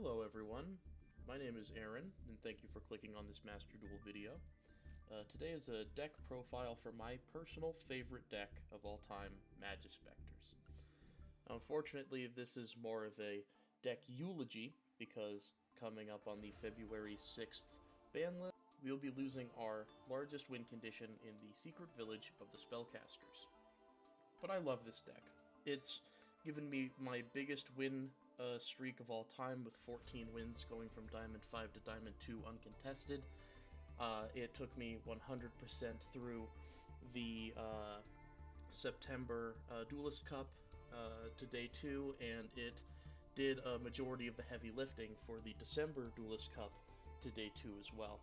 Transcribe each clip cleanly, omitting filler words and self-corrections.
Hello everyone, my name is Aaron, and thank you for clicking on this Master Duel video. Today is a deck profile for my personal favorite deck of all time, Majespecters. Unfortunately, this is more of a deck eulogy, because coming up on the February 6th ban list, we'll be losing our largest win condition in the Secret Village of the Spellcasters. But I love this deck. It's given me my biggest win streak of all time, with 14 wins going from Diamond 5 to Diamond 2 uncontested. It took me 100% through the September Duelist Cup to Day 2, and it did a majority of the heavy lifting for the December Duelist Cup to Day 2 as well.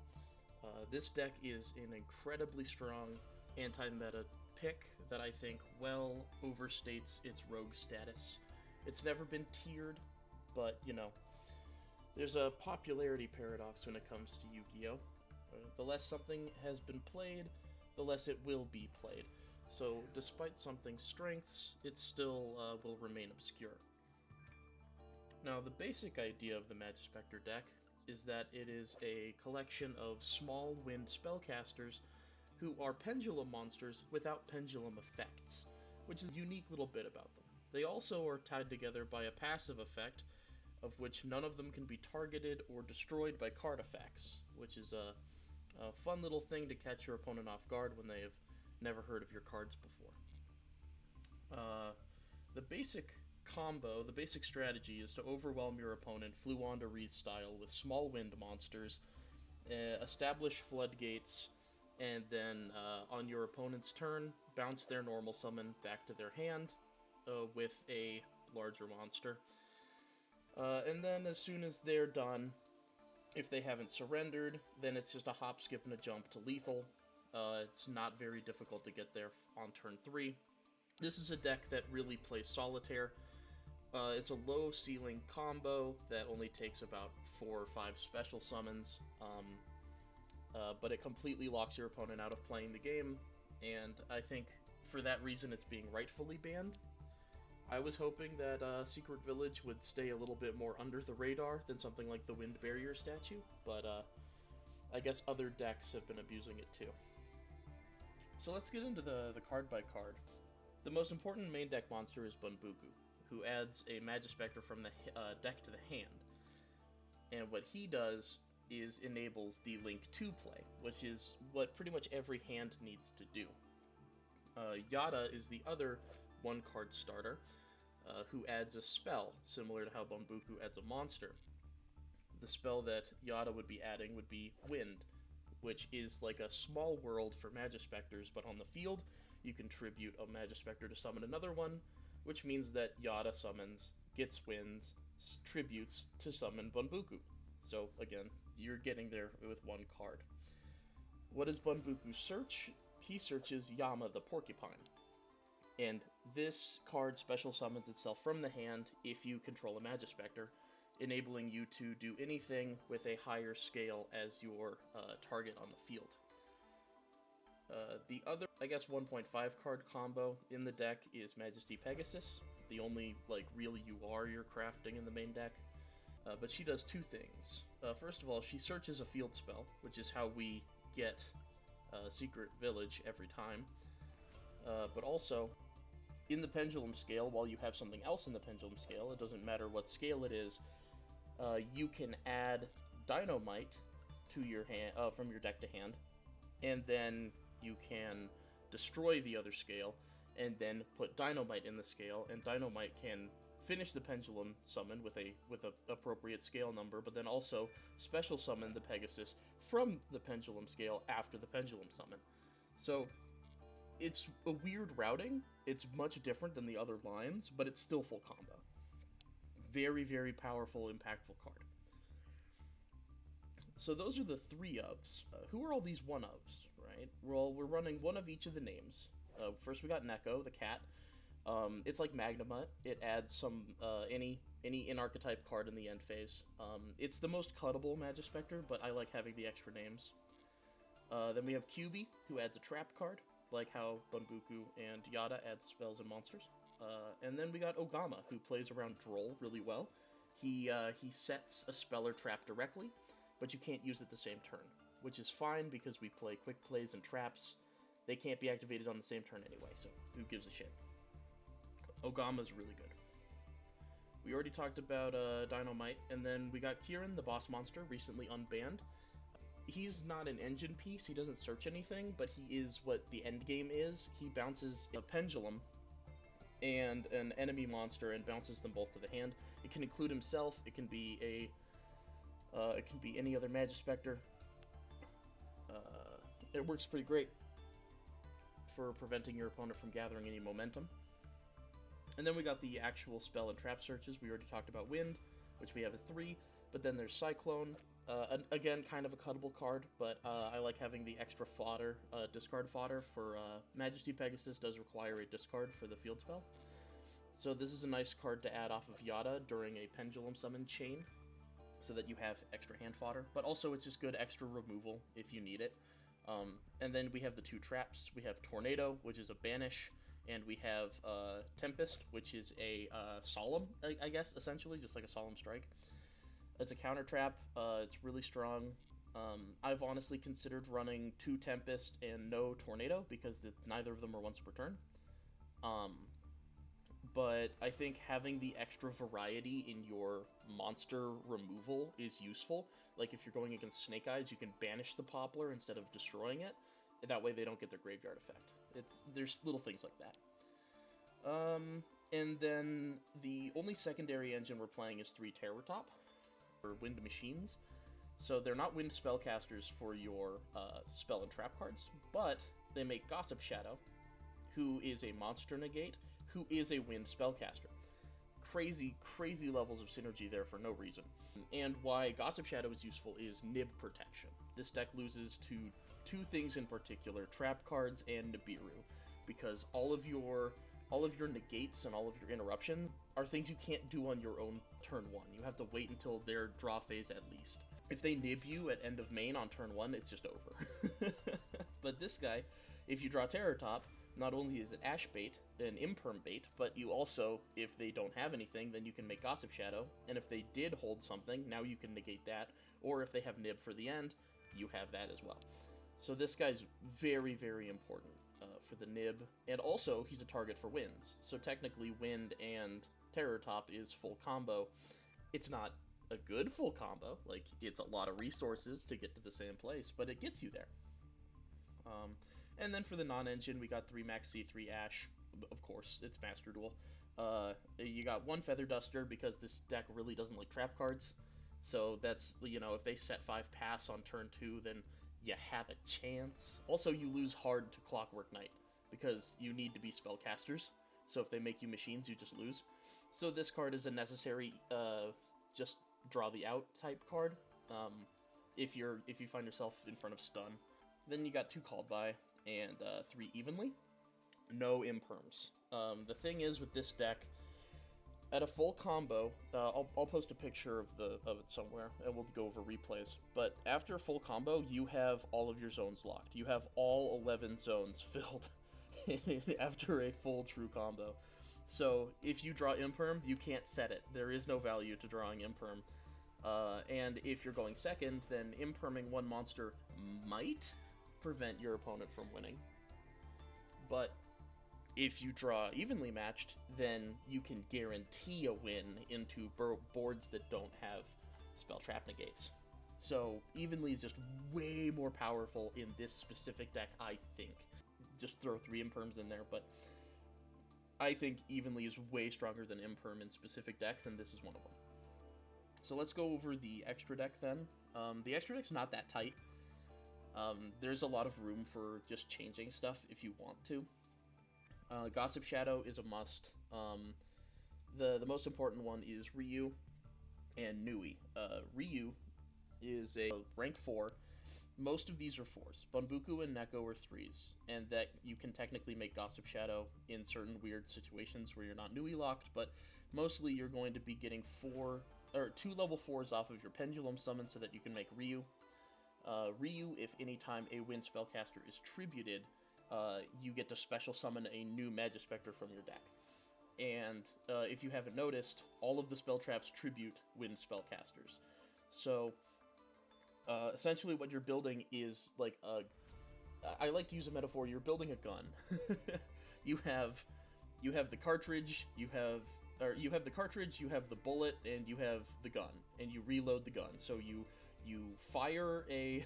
This deck is an incredibly strong anti-meta pick that I think well overstates its rogue status. It's never been tiered, but, you know, there's a popularity paradox when it comes to Yu-Gi-Oh! The less something has been played, the less it will be played. So, despite something's strengths, it still will remain obscure. Now, the basic idea of the Majespecter deck is that it is a collection of small wind spellcasters who are pendulum monsters without pendulum effects, which is a unique little bit about them. They also are tied together by a passive effect, of which none of them can be targeted or destroyed by card effects, which is a fun little thing to catch your opponent off guard when they have never heard of your cards before. The basic combo, the basic strategy, is to overwhelm your opponent Fluondaree's style with small wind monsters, establish floodgates, and then on your opponent's turn, bounce their normal summon back to their hand with a larger monster. And then as soon as they're done, if they haven't surrendered, then it's just a hop, skip, and a jump to lethal. It's not very difficult to get there on turn 3. This is a deck that really plays solitaire. It's a low ceiling combo that only takes about 4 or 5 special summons, but it completely locks your opponent out of playing the game, and I think for that reason it's being rightfully banned. I was hoping that Secret Village would stay a little bit more under the radar than something like the Wind Barrier statue, but I guess other decks have been abusing it too. So let's get into the card by card. The most important main deck monster is Bunbuku, who adds a Majespecter from the deck to the hand. And what he does is enables the Link 2 play, which is what pretty much every hand needs to do. Youre is the other one-card starter, who adds a spell, similar to how Bunbuku adds a monster. The spell that Youre would be adding would be Wind, which is like a small world for Majespecters, but on the field, you can tribute a Majespecter to summon another one, which means that Youre summons, gets wins, tributes to summon Bunbuku. So, again, you're getting there with one card. What does Bunbuku search? He searches Yama the Porcupine. And this card special summons itself from the hand if you control a Majespecter, enabling you to do anything with a higher scale as your target on the field. The other, I guess, 1.5 card combo in the deck is Majesty Pegasus, the only real youre you're crafting in the main deck. But she does two things. First of all, she searches a field spell, which is how we get Secret Village every time. But also, in the Pendulum scale, while you have something else in the Pendulum scale, it doesn't matter what scale it is, you can add Dynamite to your hand, from your deck to hand, and then you can destroy the other scale, and then put Dynamite in the scale, and Dynamite can finish the Pendulum summon with a appropriate scale number, but then also special summon the Pegasus from the Pendulum scale after the Pendulum summon. So it's a weird routing. It's much different than the other lines, but it's still full combo. Very, very powerful, impactful card. So those are the 3 ofs. Who are all these 1 ofs, right? Well, we're running one of each of the names. First we got Neko, the cat. It's like Magnamut. It adds some any in-archetype card in the end phase. It's the most cuttable Majespecter, but I like having the extra names. Then we have Kyubi, who adds a trap card, like how Bunbuku and Youre add spells and monsters. And then we got Ogama, who plays around Droll really well. He sets a spell or trap directly, but you can't use it the same turn, which is fine because we play quick plays and traps. They can't be activated on the same turn anyway, so who gives a shit? Ogama's really good. We already talked about Dynamite, and then we got Kieran, the boss monster, recently unbanned. He's not an engine piece, he doesn't search anything, but he is what the end game is. He bounces a pendulum and an enemy monster and bounces them both to the hand. It can include himself, it can be any other Majespecter. It works pretty great for preventing your opponent from gathering any momentum. And then we got the actual spell and trap searches. We already talked about Wind, which we have at 3, but then there's Cyclone. Again, kind of a cuttable card, but I like having the extra fodder, discard fodder for Majesty Pegasus does require a discard for the field spell. So this is a nice card to add off of Yada during a Pendulum Summon chain, so that you have extra hand fodder, but also it's just good extra removal if you need it. And then we have the 2 traps. We have Tornado, which is a banish, and we have Tempest, which is a solemn, I guess, essentially, just like a solemn strike. It's a counter trap. It's really strong. I've honestly considered running 2 Tempest and no Tornado, because neither of them are once per turn. But I think having the extra variety in your monster removal is useful. Like, if you're going against Snake Eyes, you can banish the Poplar instead of destroying it. That way they don't get their graveyard effect. There's little things like that. And then the only secondary engine we're playing is 3 Terror Top, or Wind Machines. So they're not Wind Spellcasters for your spell and trap cards, but they make Gossip Shadow, who is a monster negate, who is a Wind Spellcaster. Crazy, crazy levels of synergy there for no reason. And why Gossip Shadow is useful is Nib Protection. This deck loses to 2 things in particular, trap cards and Nibiru, because all of your negates and all of your interruptions are things you can't do on your own turn 1. You have to wait until their draw phase at least. If they nib you at end of main on turn 1, it's just over. But this guy, if you draw Terror Top, not only is it Ash Bait, an Imperm Bait, but you also, if they don't have anything, then you can make Gossip Shadow, and if they did hold something, now you can negate that, or if they have Nib for the end, you have that as well. So this guy's very, very important for the Nib, and also he's a target for Winds. So technically Wind and Terror Top is full combo. It's not a good full combo, like, it's a lot of resources to get to the same place, but it gets you there. And then for the non-engine, we got 3 Max C3 Ash. Of course, it's Master Duel. You got 1 Feather Duster, because this deck really doesn't like trap cards. So that's, if they set 5 Pass on turn 2, then you have a chance. Also, you lose hard to Clockwork Knight, because you need to be spellcasters. So if they make you machines, you just lose. So this card is a necessary, just draw the out type card, if you find yourself in front of stun. Then you got 2 Called By, and 3 Evenly. No Imperms. The thing is with this deck, at a full combo, I'll post a picture of it somewhere, and we'll go over replays, but after a full combo, you have all of your zones locked. You have all 11 zones filled after a full true combo. So if you draw Imperm, you can't set it. There is no value to drawing Imperm. And if you're going second, then Imperming 1 monster might prevent your opponent from winning. But if you draw Evenly Matched, then you can guarantee a win into boards that don't have spell trap negates. So Evenly is just way more powerful in this specific deck, I think. Just throw 3 Imperms in there, but I think Evenly is way stronger than Imperm in specific decks, and this is one of them. So let's go over the extra deck then. The extra deck's not that tight. There's a lot of room for just changing stuff if you want to. Gossip Shadow is a must. The most important one is Ryu and Nui. Ryu is a rank 4. Most of these are 4s. Bunbuku and Neko are 3s, and that you can technically make Gossip Shadow in certain weird situations where you're not Nui locked, but mostly you're going to be getting 2 level 4s off of your Pendulum Summon so that you can make Ryu. Ryu, if anytime a Wind Spellcaster is tributed, you get to special summon a new Majespecter from your deck. And if you haven't noticed, all of the spell traps tribute wind spellcasters. So essentially what you're building is like a... I like to use a metaphor, you're building a gun. you have the cartridge, you have the cartridge, you have the bullet, and you have the gun, and you reload the gun. So you fire a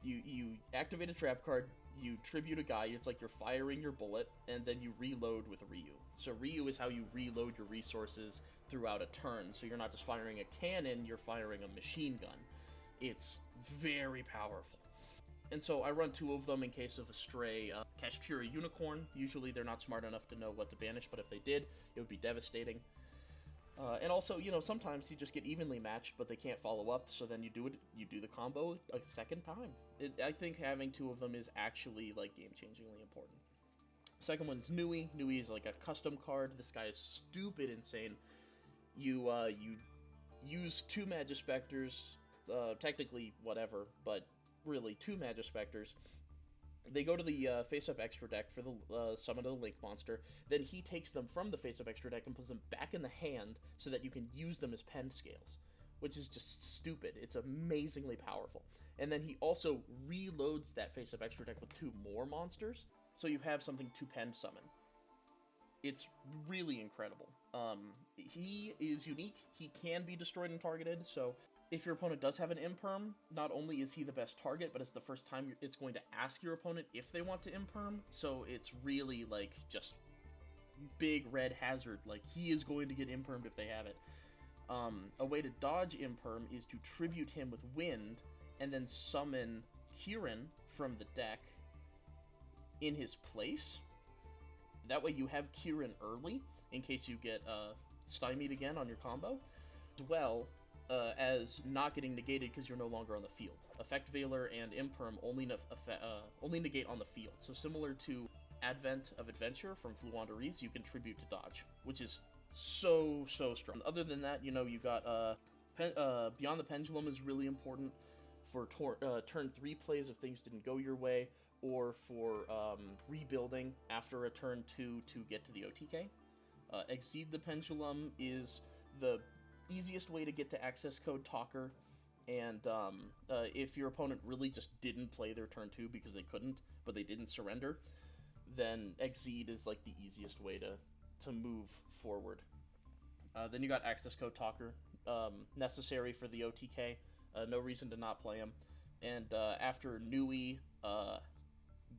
you activate a trap card, you tribute a guy, it's like you're firing your bullet, and then you reload with Ryu. So Ryu is how you reload your resources throughout a turn, so you're not just firing a cannon, you're firing a machine gun. It's very powerful. And so I run 2 of them in case of a stray Kashtira Unicorn. Usually they're not smart enough to know what to banish, but if they did, it would be devastating. And also, you know, sometimes you just get evenly matched, but they can't follow up, so then you do the combo a second time. I think having 2 of them is actually, like, game-changingly important. Second one is Nui. Nui is like a custom card. This guy is stupid insane. You use 2 Majespecters, technically whatever, but really 2 Majespecters. They go to the face-up extra deck for the summon of the Link monster. Then he takes them from the face-up extra deck and puts them back in the hand so that you can use them as pen scales, which is just stupid. It's amazingly powerful. And then he also reloads that face-up extra deck with 2 more monsters, so you have something to pen summon. It's really incredible. He is unique. He can be destroyed and targeted, so if your opponent does have an imperm, not only is he the best target, but it's the first time it's going to ask your opponent if they want to imperm, so it's really, like, just big red hazard. Like, he is going to get impermed if they have it. A way to dodge imperm is to tribute him with wind, and then summon Kieran from the deck in his place. That way you have Kieran early, in case you get stymied again on your combo. Duel, as not getting negated because you're no longer on the field. Effect Veiler and Imperm only negate on the field. So similar to Advent of Adventure from Fluwandereeze, you can tribute to dodge, which is so strong. Other than that, you know, you got Beyond the Pendulum is really important for turn 3 plays if things didn't go your way, or for rebuilding after a turn 2 to get to the OTK. Exceed the Pendulum is the easiest way to get to access code Talker, and if your opponent really just didn't play their turn 2 because they couldn't, but they didn't surrender, then Exceed is like the easiest way to move forward. Then you got access code Talker, necessary for the OTK, no reason to not play him. And after Nui,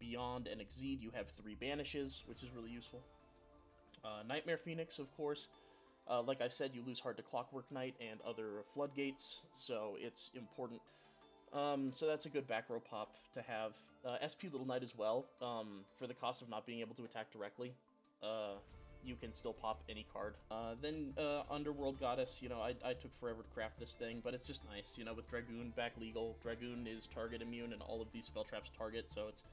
Beyond, and Exceed, you have 3 banishes, which is really useful. Nightmare Phoenix, of course. Like I said, you lose Hard to Clockwork Knight and other floodgates, so it's important. So that's a good back row pop to have. SP Little Knight as well, for the cost of not being able to attack directly. You can still pop any card. Then Underworld Goddess, you know, I took forever to craft this thing, but it's just nice, you know, with Dragoon back legal. Dragoon is target immune, and all of these spell traps target, so it's,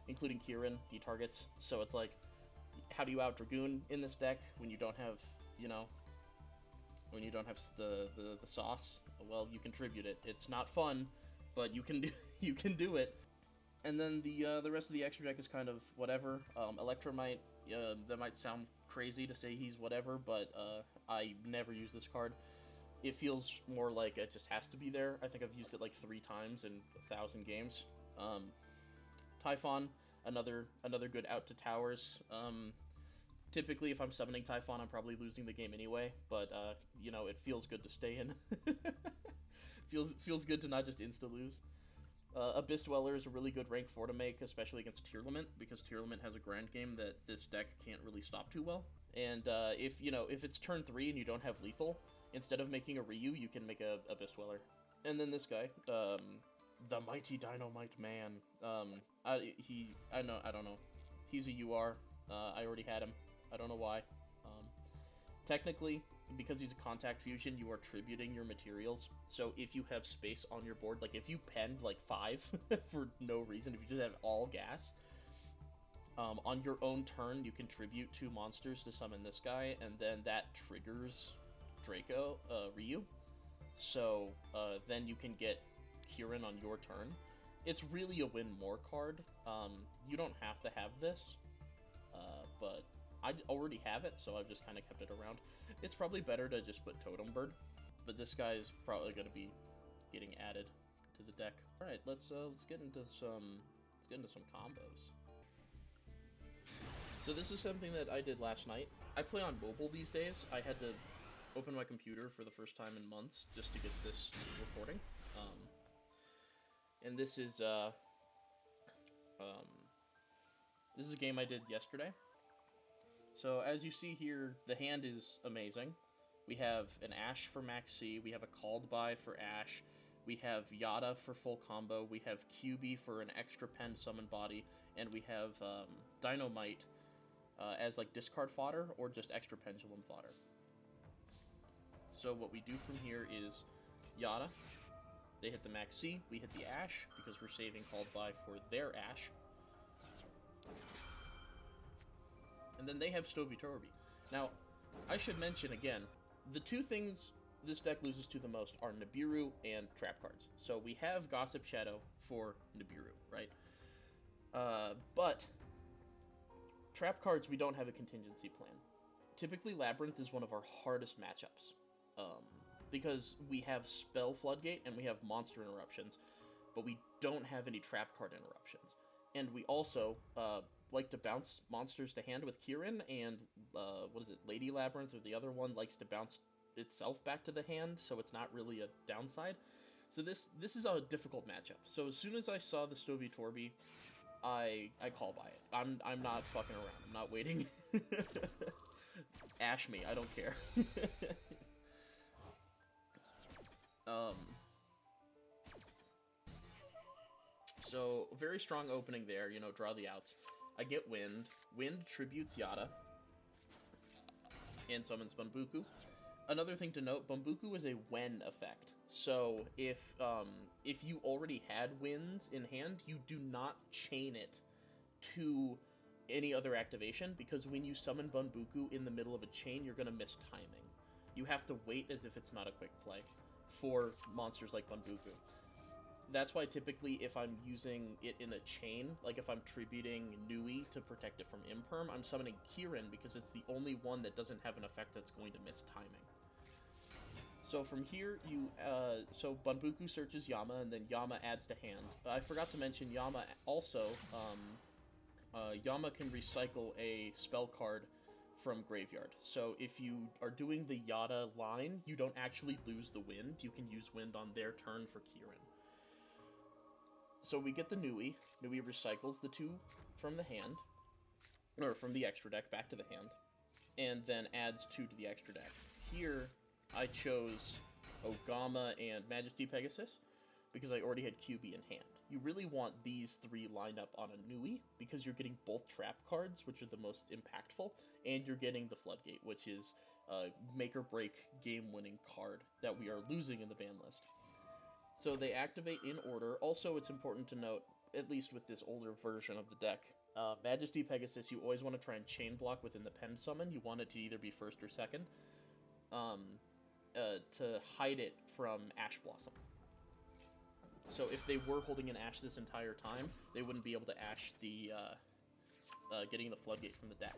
including Kieran, he targets, so it's like, how do you out Dragoon in this deck when you don't have, you know, when you don't have the sauce? Well, you contribute it. It's not fun, but you can do it. And then the rest of the extra deck is kind of whatever. Electromite, that might sound crazy to say he's whatever, but I never use this card. It feels more like it just has to be there. I think I've used it like 3 times in 1,000 games. Typhon, another good out to towers. Typically, if I'm summoning Typhon, I'm probably losing the game anyway, but, you know, it feels good to stay in. feels good to not just insta-lose. Abyss Dweller is a really good rank 4 to make, especially against Tearlament, because Tearlament has a grind game that this deck can't really stop too well. And if it's turn 3 and you don't have lethal, instead of making a Ryu, you can make a Abyss Dweller. And then this guy, the Mighty Dynamite Man. I don't know. He's a youre. I already had him. I don't know why. Technically, because he's a contact fusion, you are tributing your materials. So if you have space on your board, like if you penned like 5 for no reason, if you just have all gas, on your own turn, you can tribute 2 monsters to summon this guy, and then that triggers Ryu. So then you can get Kieran on your turn. It's really a win more card. You don't have to have this, but I already have it, so I've just kind of kept it around. It's probably better to just put Totem Bird, but this guy's probably going to be getting added to the deck. All right, let's get into some combos. So this is something that I did last night. I play on mobile these days. I had to open my computer for the first time in months just to get this recording. And this is a game I did yesterday. So as you see here, the hand is amazing. We have an Ash for Max C, we have a Called By for Ash, we have Yada for full combo, we have QB for an extra pen summon body, and we have Dynamite as like discard fodder or just extra pendulum fodder. So what we do from here is Yada. They hit the Max C, we hit the Ash, because we're saving Called By for their Ash. And then they have Stovey Torby. Now, I should mention again, the two things this deck loses to the most are Nibiru and trap cards. So we have Gossip Shadow for Nibiru, right? But trap cards, we don't have a contingency plan. Typically, Labyrinth is one of our hardest matchups. Because we have Spell Floodgate and we have Monster Interruptions, but we don't have any trap card interruptions. And we also like to bounce monsters to hand with Kirin, and what is it, Lady Labyrinth, or the other one likes to bounce itself back to the hand, so it's not really a downside. So this is a difficult matchup. So as soon as I saw the Stovey Torby, I call by it. I'm not fucking around. I'm not waiting. Ash me, I don't care. So, very strong opening there, you know, draw the outs. I get Wind. Wind tributes Yada. And summons Bambuku. Another thing to note, Bambuku is a when effect. So, if you already had Winds in hand, you do not chain it to any other activation, because when you summon Bambuku in the middle of a chain, you're going to miss timing. You have to wait as if it's not a quick play for monsters like Bambuku. That's why typically if I'm using it in a chain, like if I'm tributing Nui to protect it from Imperm, I'm summoning Kirin because it's the only one that doesn't have an effect that's going to miss timing. So from here, so Bambuku searches Yama, and then Yama adds to hand. I forgot to mention Yama also, Yama can recycle a spell card from Graveyard. So if you are doing the Yada line, you don't actually lose the Wind. You can use Wind on their turn for Kirin. So we get the Nui. Nui recycles the two from the hand, or from the extra deck back to the hand, and then adds two to the extra deck. Here, I chose Ogama and Majesty Pegasus, because I already had QB in hand. You really want these three lined up on a Nui, because you're getting both trap cards, which are the most impactful, and you're getting the Floodgate, which is a make-or-break game-winning card that we are losing in the ban list. So they activate in order. Also, it's important to note, at least with this older version of the deck, Majesty Pegasus, you always want to try and chain block within the pen summon. You want it to either be first or second, to hide it from Ash Blossom. So if they were holding an Ash this entire time, they wouldn't be able to Ash the getting the Floodgate from the deck.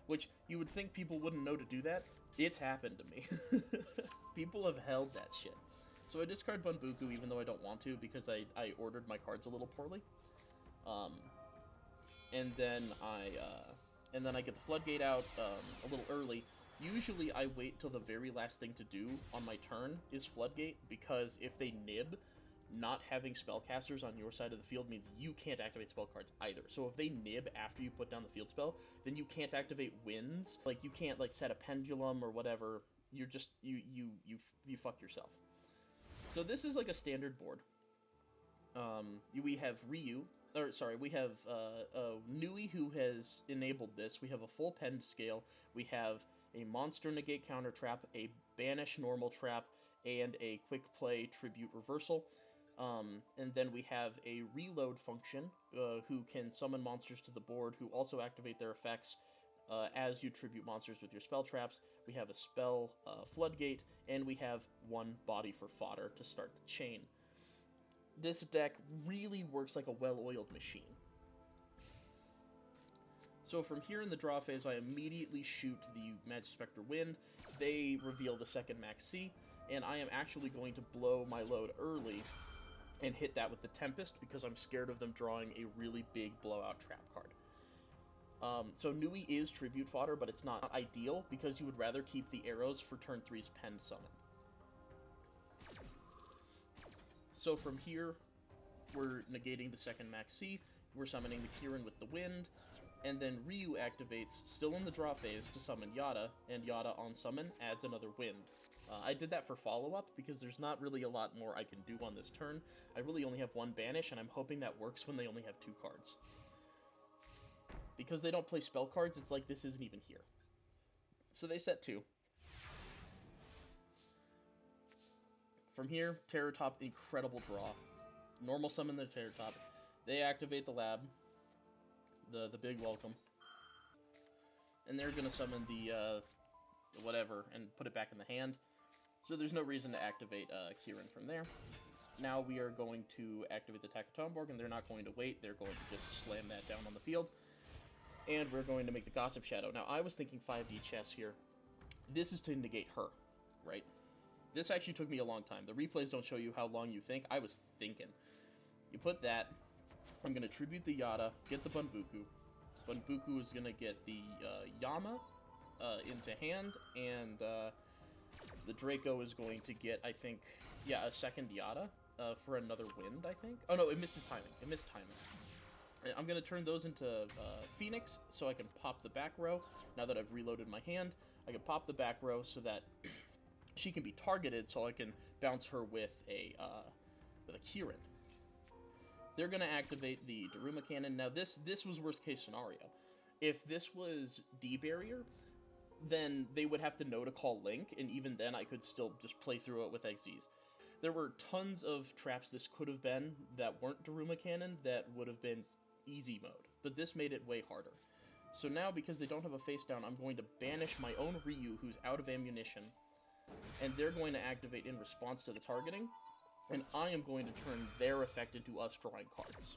Which, you would think people wouldn't know to do that. It's happened to me. People have held that shit. So I discard Bambuku even though I don't want to, because I ordered my cards a little poorly. And then I get the Floodgate out a little early. Usually I wait till the very last thing to do on my turn is Floodgate, because if they nib, not having spellcasters on your side of the field means you can't activate spell cards either. So if they nib after you put down the field spell, then you can't activate Winds. Like, you can't like set a Pendulum or whatever. You're just you fuck yourself. So this is like a standard board. We have we have Nui, who has enabled this. We have a full Pend scale. We have a Monster Negate counter trap, a Banish normal trap, and a Quick Play Tribute reversal. And then we have a Reload function, who can summon monsters to the board, who also activate their effects as you tribute monsters with your spell traps. We have a spell Floodgate, and we have one body for fodder to start the chain. This deck really works like a well-oiled machine. So from here in the draw phase, I immediately shoot the Majespecter Wind, they reveal the second Max C, and I am actually going to blow my load early and hit that with the Tempest because I'm scared of them drawing a really big blowout trap card. So Nui is tribute fodder, but it's not ideal because you would rather keep the arrows for turn 3's Pen Summon. So from here, we're negating the second Max C, we're summoning the Kirin with the Wind, and then Ryu activates, still in the draw phase, to summon Yada, and Yada on summon adds another Wind. I did that for follow-up because there's not really a lot more I can do on this turn. I really only have one banish, and I'm hoping that works when they only have 2 cards. Because they don't play spell cards, it's like this isn't even here. So they set 2. From here, Terror Top, incredible draw. Normal summon the Terror Top. They activate the lab, the big welcome. And they're going to summon the whatever and put it back in the hand. So there's no reason to activate Kirin from there. Now we are going to activate the Takatomborg, and they're not going to wait. They're going to just slam that down on the field. And we're going to make the Gossip Shadow. Now, I was thinking 5D chess here. This is to negate her, right? This actually took me a long time. The replays don't show you how long you think. I was thinking. You put that. I'm going to tribute the Yada, get the Bunbuku. Bunbuku is going to get the Yama into hand, and the Draco is going to get, I think, yeah, a second Yada for another Wind, I think. Oh, no, it missed his timing. It missed timing. I'm going to turn those into Phoenix so I can pop the back row. Now that I've reloaded my hand, I can pop the back row so that she can be targeted so I can bounce her with a Kirin. They're going to activate the Daruma Cannon. Now, this was worst case scenario. If this was D-Barrier, then they would have to know to call Link, and even then I could still just play through it with XZs. There were tons of traps this could have been that weren't Daruma Cannon that would have been easy mode, but this made it way harder. So now, because they don't have a face down, I'm going to banish my own Ryu, who's out of ammunition, and they're going to activate in response to the targeting, and I am going to turn their effect into us drawing cards.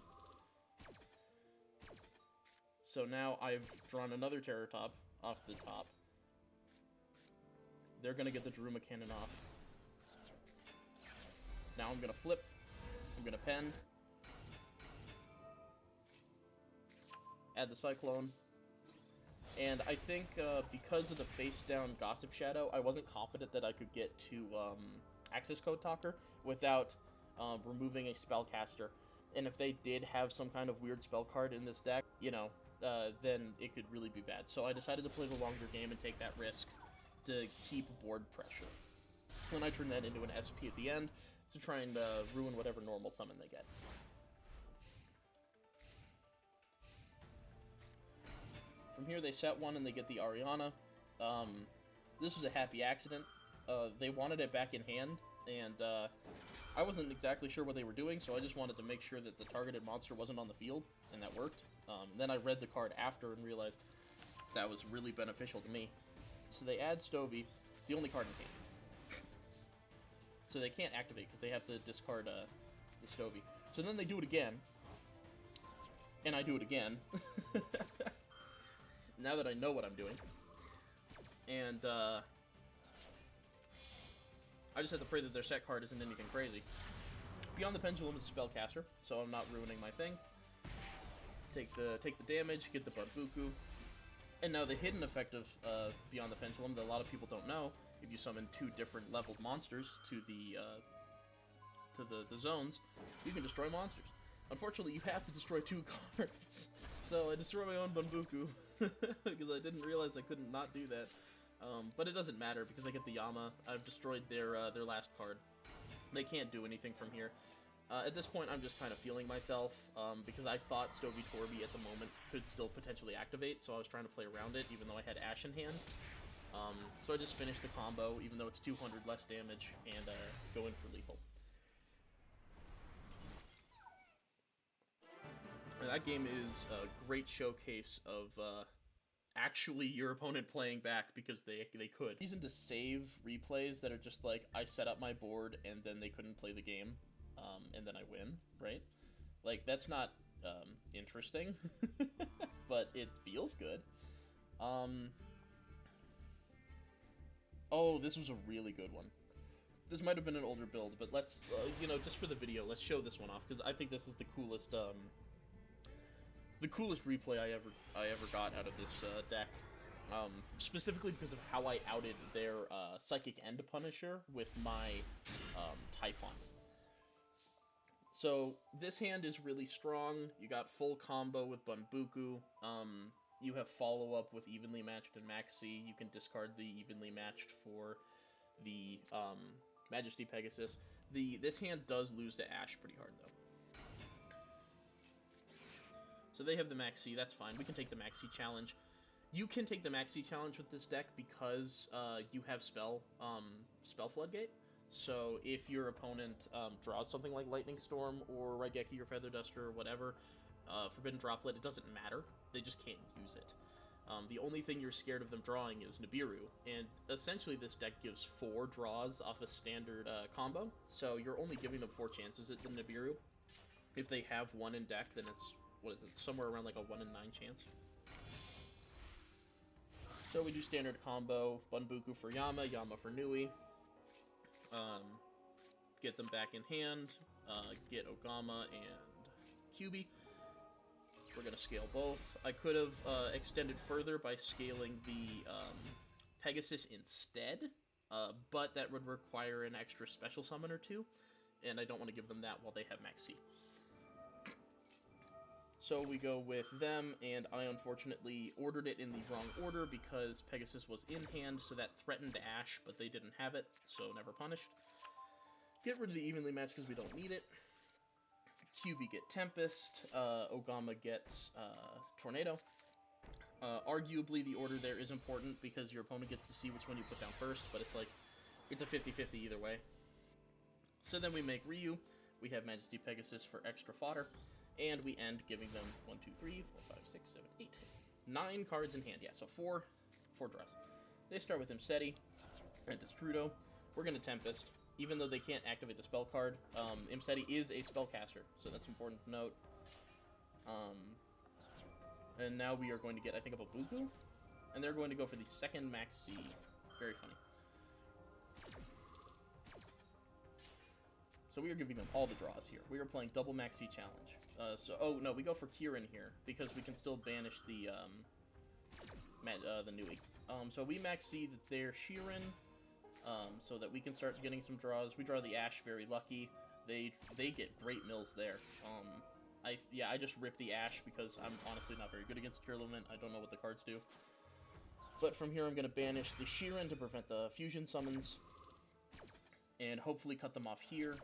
So now I've drawn another Terror Top off the top. They're going to get the Daruma Cannon off. Now I'm going to flip. I'm going to pen. Add the Cyclone. And I think because of the face-down Gossip Shadow, I wasn't confident that I could get to Access Code Talker without removing a Spellcaster. And if they did have some kind of weird spell card in this deck, you know, then it could really be bad. So I decided to play the longer game and take that risk to keep board pressure. And I turned that into an SP at the end to try and ruin whatever normal summon they get. From here they set one and they get the Ariana. This was a happy accident. They wanted it back in hand, and I wasn't exactly sure what they were doing, so I just wanted to make sure that the targeted monster wasn't on the field, and that worked. Then I read the card after and realized that was really beneficial to me. So they add Stovey. It's the only card in hand. So they can't activate because they have to discard the Stovey. So then they do it again. And I do it again. Now that I know what I'm doing. And I just have to pray that their set card isn't anything crazy. Beyond the Pendulum is a spellcaster, so I'm not ruining my thing. Take the damage, get the Bunbuku. And now the hidden effect of Beyond the Pendulum that a lot of people don't know, if you summon 2 different leveled monsters to the zones, you can destroy monsters. Unfortunately, you have to destroy 2 cards. So I destroy my own Bunbuku because I didn't realize I couldn't not do that. But it doesn't matter because I get the Yama. I've destroyed their last card. They can't do anything from here. At this point, I'm just kind of feeling myself, because I thought Stovey Torby at the moment could still potentially activate, so I was trying to play around it, even though I had Ash in hand. So I just finished the combo, even though it's 200 less damage, and go in for lethal. And that game is a great showcase of actually your opponent playing back because they could. Reason to save replays that are just like, I set up my board and then they couldn't play the game. And then I win, right? Like, that's not interesting. but it feels good. Oh, this was a really good one. This might have been an older build, but let's, just for the video, let's show this one off, because I think this is the coolest replay I ever got out of this deck. Specifically because of how I outed their Psychic End Punisher with my Typhon. So this hand is really strong. You got full combo with Bunbuku. You have follow-up with Evenly Matched and Maxi. You can discard the Evenly Matched for the Majesty Pegasus. This hand does lose to Ash pretty hard, though. So they have the Maxi, that's fine. We can take the Maxi challenge. You can take the Maxi challenge with this deck because you have Spell Floodgate. So if your opponent draws something like Lightning Storm or Raigeki or Feather Duster or whatever, Forbidden Droplet, it doesn't matter. They just can't use it. The only thing you're scared of them drawing is Nibiru, and essentially this deck gives 4 draws off a standard combo, so you're only giving them 4 chances at the Nibiru. If they have 1 in deck, then it's, somewhere around like a 1 in 9 chance. So we do standard combo, Bunbuku for Yama, Yama for Nui. Get them back in hand, get Ogama and Kyubi. We're going to scale both. I could have extended further by scaling the Pegasus instead, but that would require an extra special summon or 2, and I don't want to give them that while they have Max C. So we go with them, and I unfortunately ordered it in the wrong order because Pegasus was in hand, so that threatened Ash, but they didn't have it, so never punished. Get rid of the Evenly Matched because we don't need it. QB get Tempest, Ogama gets Tornado. Arguably, the order there is important because your opponent gets to see which one you put down first, but it's like, it's a 50-50 either way. So then we make Ryu. We have Majesty Pegasus for extra fodder. And we end giving them 1, 2, 3, 4, 5, 6, 7, 8, 9 cards in hand. Yeah, so 4 draws. They start with Imseti and Destrudo. We're going to Tempest. Even though they can't activate the spell card, Imseti is a spellcaster, so that's important to note. And now we are going to get, I think, a Bunbuku. And they're going to go for the second Maxi. Very funny. So we are giving them all the draws here. We are playing double Maxi challenge. Oh no, we go for Kieran here because we can still banish the Nui. So we Maxi their Sheeran, so that we can start getting some draws. We draw the Ash, very lucky. They get great mills there. I just rip the Ash because I'm honestly not very good against Tearlament. I don't know what the cards do. But from here I'm going to banish the Sheeran to prevent the fusion summons. And hopefully cut them off here.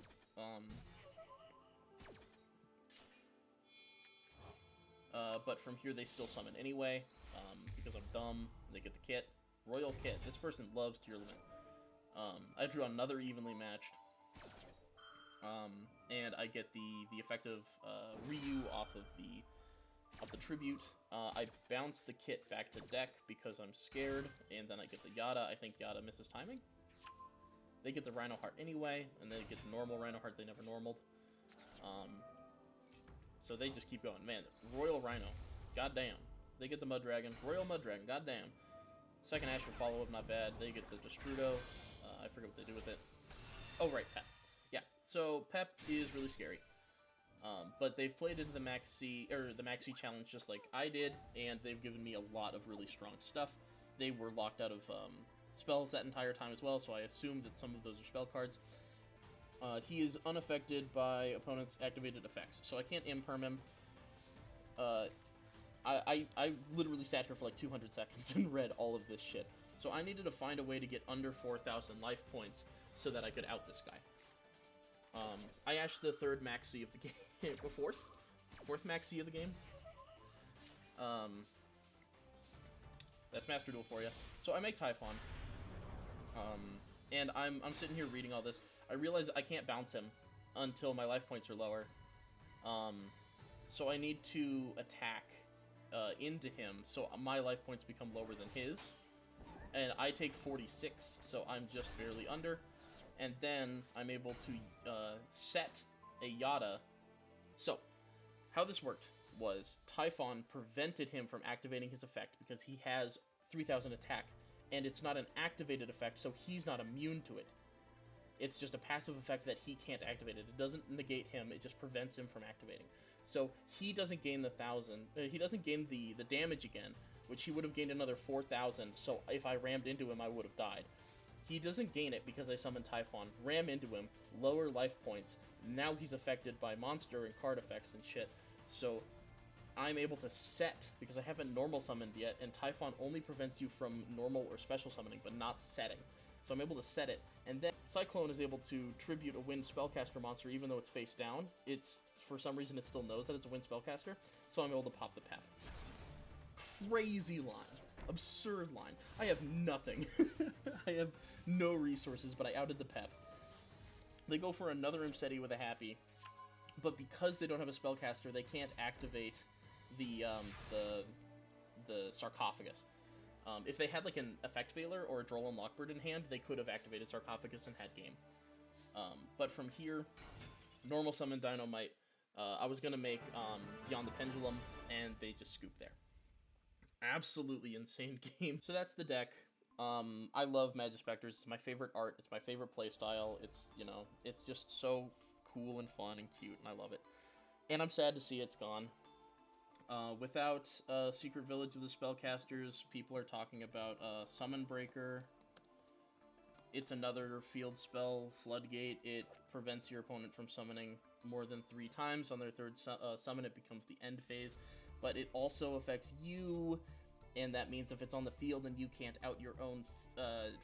But from here they still summon anyway, because I'm dumb. They get the kit. Royal Kit. This person loves Tearlament. I drew another Evenly Matched. And I get the effective Ryu off of the Tribute. I bounce the kit back to deck because I'm scared, and then I get the Yada. I think Yada misses timing. They get the Rhino Heart anyway, and they get the normal Rhino Heart they never normaled. So they just keep going. Man, Royal Rhino. Goddamn. They get the Mud Dragon. Royal Mud Dragon. Goddamn. Second Ash for follow-up, not bad. They get the Destrudo. I forget what they do with it. Oh, right, Pep. Yeah, so Pep is really scary. But they've played into the Maxi challenge just like I did, and they've given me a lot of really strong stuff. They were locked out of spells that entire time as well, so I assume that some of those are spell cards. He is unaffected by opponent's activated effects, so I can't imperm him. I literally sat here for like 200 seconds and read all of this shit. So I needed to find a way to get under 4,000 life points so that I could out this guy. I ashed the third Maxi of the game. Fourth Maxi of the game. That's Master Duel for you. So I make Typhon. And I'm sitting here reading all this. I realize I can't bounce him until my life points are lower. So I need to attack into him so my life points become lower than his. And I take 46, so I'm just barely under. And then I'm able to set a Yada. So, how this worked was Typhon prevented him from activating his effect because he has 3000 attack, and it's not an activated effect, so he's not immune to it. It's just a passive effect that he can't activate it. It doesn't negate him, it just prevents him from activating. So he doesn't gain the 1000, he doesn't gain the damage again, which he would have gained another 4000, so if I rammed into him, I would have died. He doesn't gain it because I summoned Typhon, ram into him, lower life points, now he's affected by monster and card effects and shit, so I'm able to set, because I haven't normal summoned yet, and Typhon only prevents you from normal or special summoning, but not setting. So I'm able to set it, and then Cyclone is able to tribute a wind spellcaster monster even though it's face down. It's, for some reason, it still knows that it's a wind spellcaster, so I'm able to pop the pep. Crazy line. Absurd line. I have nothing. I have no resources, but I outed the pep. They go for another Imseti with a Happy, but because they don't have a spellcaster, they can't activate the sarcophagus. If they had like an Effect Veiler or a Droll and Lockbird in hand, they could have activated sarcophagus and had game. But from here, normal summon Dynamite. I was gonna make Beyond the Pendulum, and they just scoop there. Absolutely insane game. So that's the deck. I love Majespecters. It's my favorite art. It's my favorite playstyle. It's, you know, it's just so cool and fun and cute, and I love it. And I'm sad to see it's gone. Without Secret Village of the Spellcasters, people are talking about Summon Breaker. It's another field spell, Floodgate. It prevents your opponent from summoning more than 3 times. On their third summon, it becomes the end phase. But it also affects you, and that means if it's on the field and you can't out your own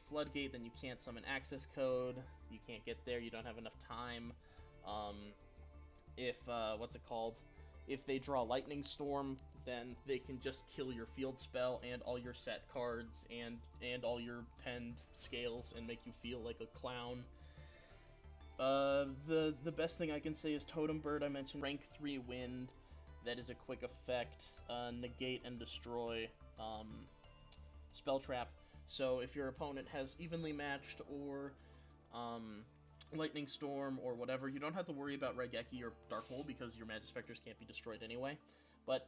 Floodgate, then you can't summon Access Code. You can't get there. You don't have enough time. What's it called? If they draw Lightning Storm, then they can just kill your field spell and all your set cards and all your penned scales and make you feel like a clown. The best thing I can say is Totem Bird. I mentioned rank 3 wind. That is a quick effect. Negate and destroy. Spell Trap. So if your opponent has evenly matched or Lightning Storm or whatever, you don't have to worry about Raigeki or Dark Hole because your Majespecters can't be destroyed anyway. But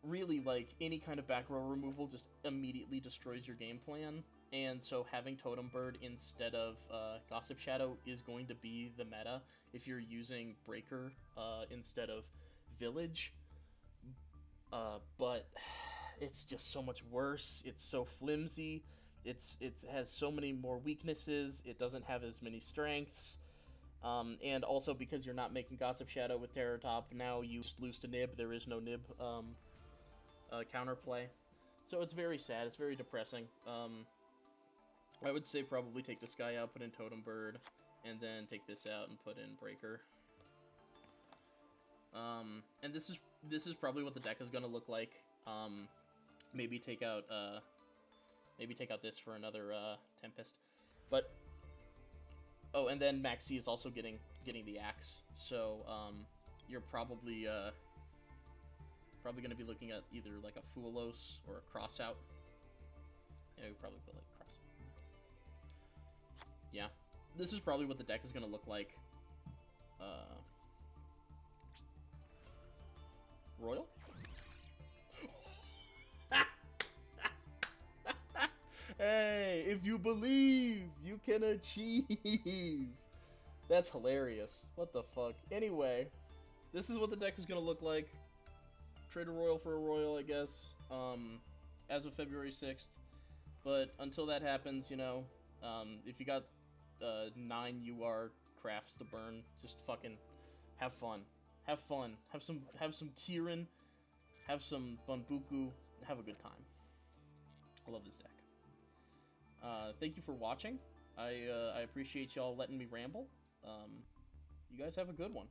really, like, any kind of back row removal just immediately destroys your game plan. And so having Totem Bird instead of Gossip Shadow is going to be the meta if you're using Breaker instead of Village. But it's just so much worse. It's so flimsy. It has so many more weaknesses. It doesn't have as many strengths. And also because you're not making Gossip Shadow with Terror Top, now you just lose to Nib. There is no Nib counterplay. So it's very sad. It's very depressing. I would say probably take this guy out, put in Totem Bird, and then take this out and put in Breaker. And this is probably what the deck is going to look like. Maybe take out this for another Tempest. But oh, and then Maxi is also getting the axe. So you're probably going to be looking at either like a Foolos or a Crossout. Yeah, we probably put like Cross. Yeah, this is probably what the deck is going to look like. Royal? Hey, if you believe, you can achieve. That's hilarious. What the fuck? Anyway, this is what the deck is going to look like. Trade a Royal for a Royal, I guess, as of February 6th. But until that happens, you know, if you got 9 UR crafts to burn, just fucking have fun. Have fun. Have some Kirin. Have some Bunbuku. Have a good time. I love this deck. Thank you for watching. I appreciate y'all letting me ramble. You guys have a good one.